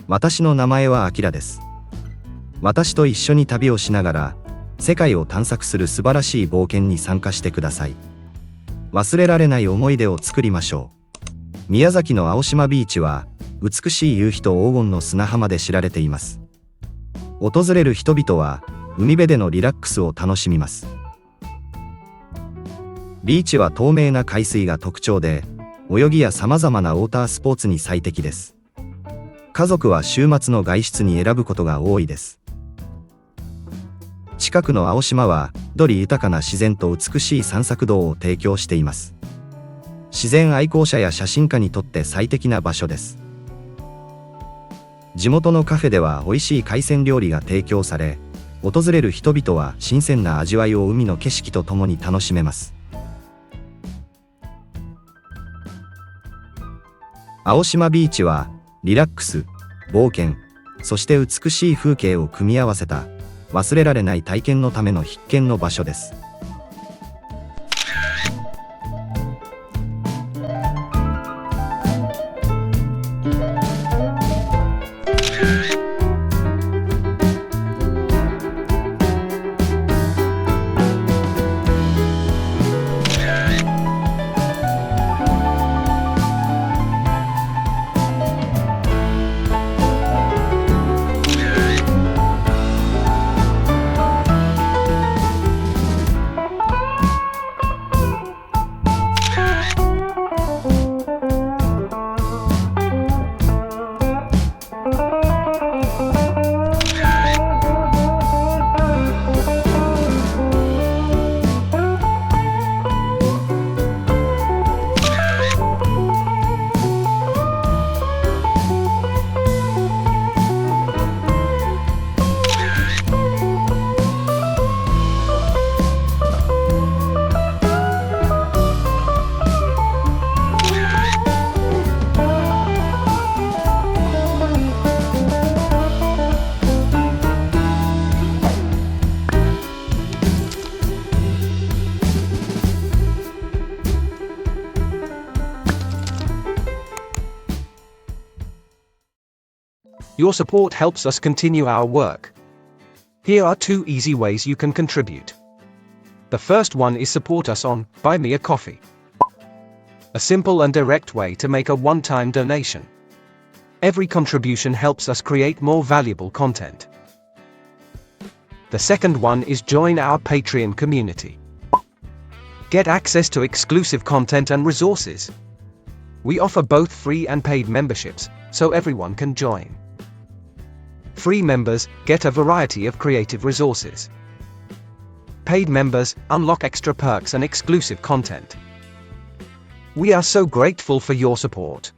私の名前はアキラです。私と一緒に旅をしながら、世界を探索する素晴らしい冒険に参加してください。忘れられない思い出を作りましょう。宮崎の青島ビーチは、美しい夕日と黄金の砂浜で知られています。訪れる人々は、海辺でのリラックスを楽しみます。ビーチは透明な海水が特徴で、泳ぎや様々なウォータースポーツに最適です。家族は週末の外出に選ぶことが多いです。近くの青島は、緑豊かな自然と美しい散策道を提供しています。自然愛好者や写真家にとって最適な場所です。地元のカフェでは美味しい海鮮料理が提供され、訪れる人々は新鮮な味わいを海の景色とともに楽しめます。青島ビーチは、リラックス、冒険、そして美しい風景を組み合わせた、忘れられない体験のための必見の場所です。Your support helps us continue our work. Here are 2 easy ways you can contribute. The first one is support us on Buy Me a Coffee. A simple and direct way to make a one-time donation. Every contribution helps us create more valuable content. The second one is join our Patreon community. Get access to exclusive content and resources. We offer both free and paid memberships, so everyone can join. Free members get a variety of creative resources. Paid members unlock extra perks and exclusive content. We are so grateful for your support.